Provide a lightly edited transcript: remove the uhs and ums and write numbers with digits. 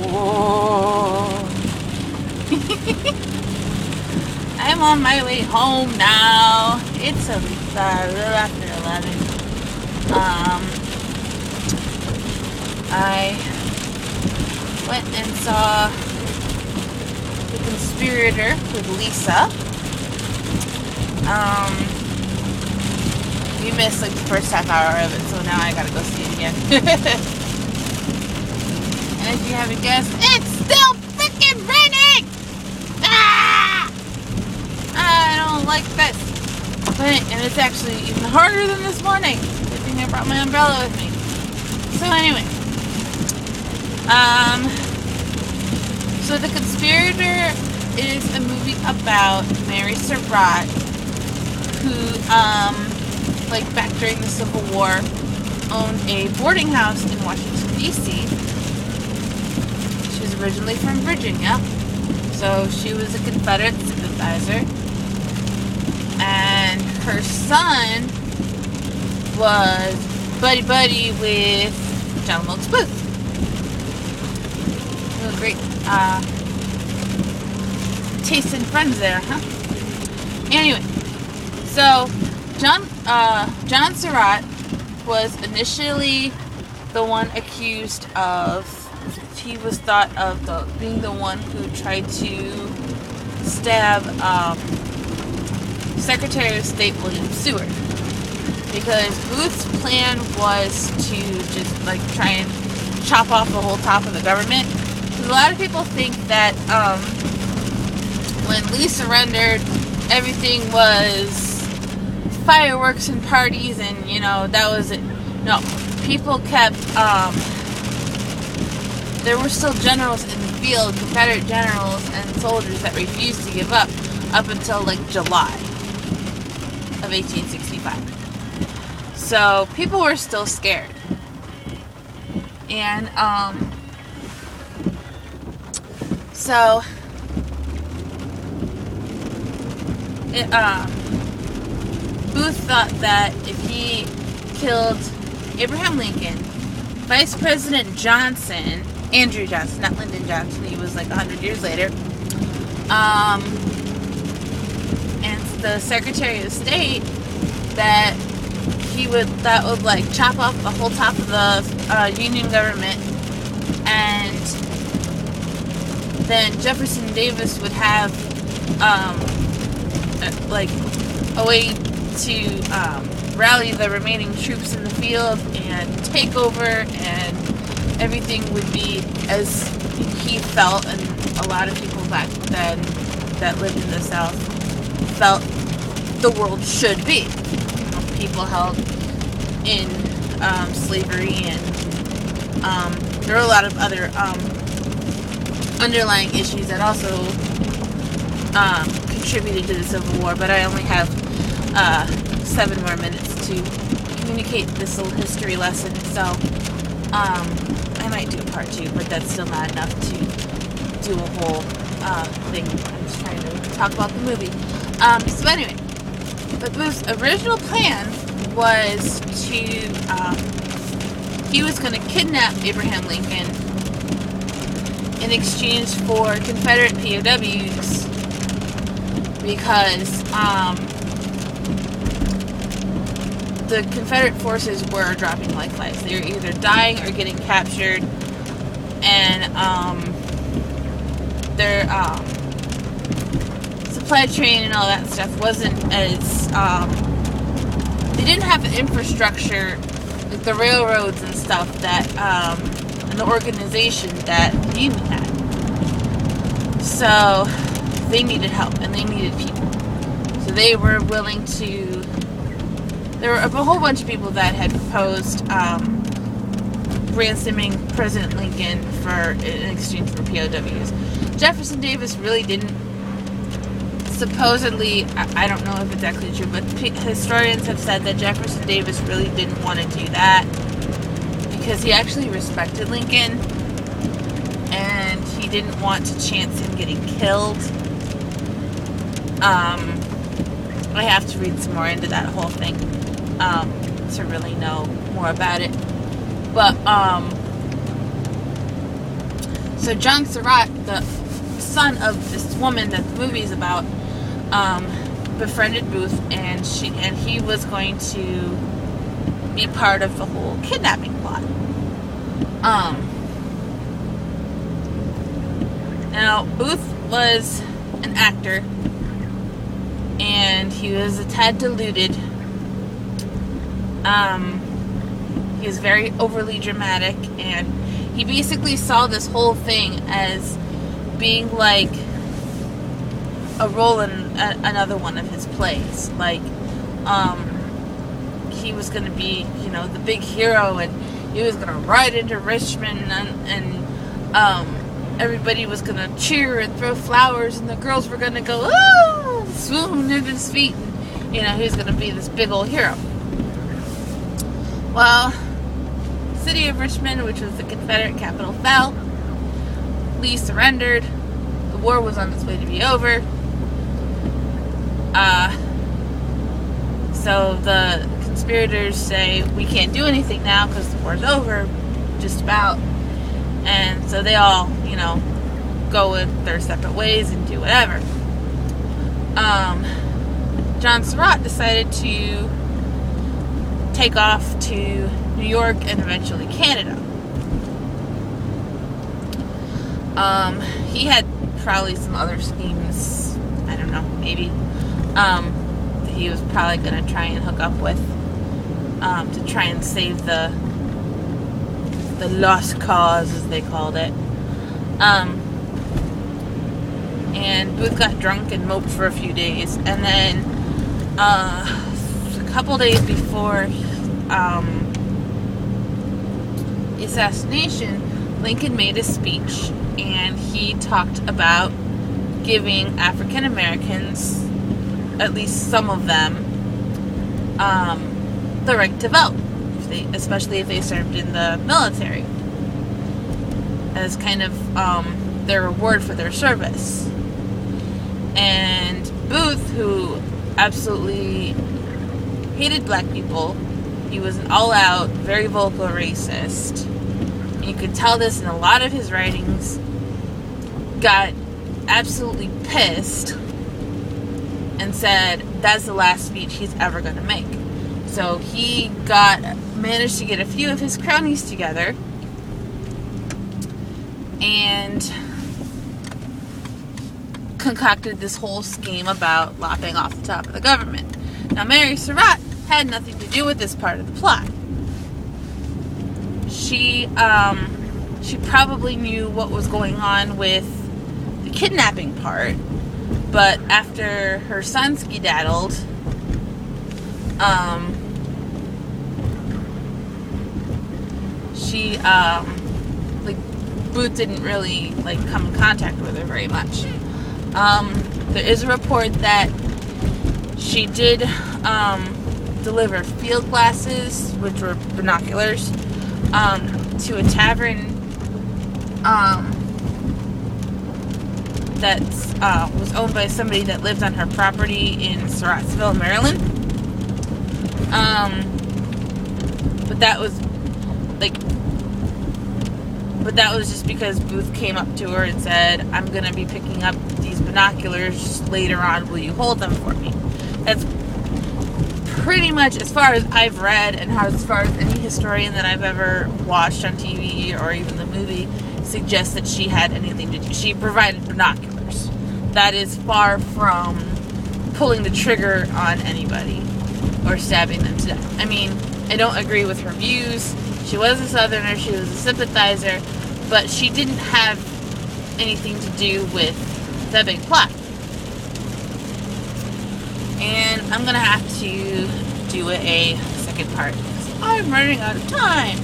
Whoa. I'm on my way home now. It's a little after 11. I went and saw The Conspirator with Lisa. We missed like the first half hour of it, so now I gotta go see it again. And if you haven't guessed, it's still freaking raining! Ah! I don't like this. And it's actually even harder than this morning. Good thing I brought my umbrella with me. So anyway. So The Conspirator is a movie about Mary Surratt, who, like back during the Civil War, owned a boarding house in Washington, D.C. She was originally from Virginia, so she was a Confederate sympathizer. And her son was buddy-buddy with John Wilkes Booth. Real great taste in friends there, huh? Anyway, so John Surratt was initially the one accused of, he was thought of being the one who tried to stab Secretary of State William Seward, because Booth's plan was to just like try and chop off the whole top of the government. Because a lot of people think that when Lee surrendered, everything was fireworks and parties, and that was it. No, people kept. There were still generals in the field, Confederate generals and soldiers that refused to give up until like July of 1865. So people were still scared, and so Booth thought that if he killed Abraham Lincoln, Vice President Johnson, Andrew Johnson, not Lyndon Johnson, he was like 100 years later, and the Secretary of State, that would like chop off the whole top of the Union government, and then Jefferson Davis would have like a way to rally the remaining troops in the field and take over, and everything would be as he felt, and a lot of people back then that lived in the South felt the world should be. People held in slavery, and there were a lot of other underlying issues that also contributed to the Civil War, but I only have 7 more minutes to communicate this little history lesson, so I might do a part 2, but that's still not enough to do a whole thing. I'm just trying to talk about the movie. So anyway, but Booth's original plan was to, he was going to kidnap Abraham Lincoln in exchange for Confederate POWs, because the Confederate forces were dropping like flies. They were either dying or getting captured, and their supply chain and all that stuff wasn't as they didn't have the infrastructure, like the railroads and stuff that and the organization that the Union had. So they needed help, and they needed people. So they were willing to. There were a whole bunch of people that had proposed ransoming President Lincoln in exchange for POWs. Jefferson Davis really didn't. Supposedly, I don't know if it's actually true, but historians have said that Jefferson Davis really didn't want to do that because he actually respected Lincoln, and he didn't want to chance him getting killed. I have to read some more into that whole thing to really know more about it. But So John Surratt, the son of this woman that the movie is about, befriended Booth, and he was going to be part of the whole kidnapping plot. Now Booth was an actor, and he was a tad deluded. He was very overly dramatic, and he basically saw this whole thing as being like a role in another one of his plays. Like, he was going to be, the big hero, and he was going to ride into Richmond, and everybody was going to cheer and throw flowers, and the girls were going to go, oh, swoon at his feet, and, he was going to be this big old hero. Well, the city of Richmond, which was the Confederate capital, fell. Lee surrendered. The war was on its way to be over. So the conspirators say, we can't do anything now because the war's over, just about. And so they all, go with their separate ways and do whatever. John Surratt decided to take off to New York and eventually Canada. He had probably some other schemes, I don't know, maybe, that he was probably going to try and hook up with, to try and save the lost cause, as they called it. And Booth got drunk and moped for a few days, and then, a couple days before, the assassination, Lincoln made a speech, and he talked about giving African Americans, at least some of them, the right to vote, especially if they served in the military, as kind of their reward for their service. And Booth, who absolutely hated black people, he was an all-out, very vocal racist. And you could tell this in a lot of his writings. Got absolutely pissed and said that's the last speech he's ever going to make. So he managed to get a few of his cronies together and concocted this whole scheme about lopping off the top of the government. Now, Mary Surratt had nothing to do with this part of the plot. She probably knew what was going on with the kidnapping part, but after her son skedaddled, she, Booth didn't really, come in contact with her very much. There is a report that she did, deliver field glasses, which were binoculars, to a tavern, that was owned by somebody that lived on her property in Surrattsville, Maryland. But that was just because Booth came up to her and said, I'm going to be picking up these binoculars later on. Will you hold them for me? That's pretty much, as far as I've read and as far as any historian that I've ever watched on TV or even the movie suggests that she had anything to do. She provided binoculars. That is far from pulling the trigger on anybody or stabbing them to death. I mean, I don't agree with her views. She was a Southerner, she was a sympathizer, but she didn't have anything to do with the big plot. And I'm going to have to do a second part because I'm running out of time.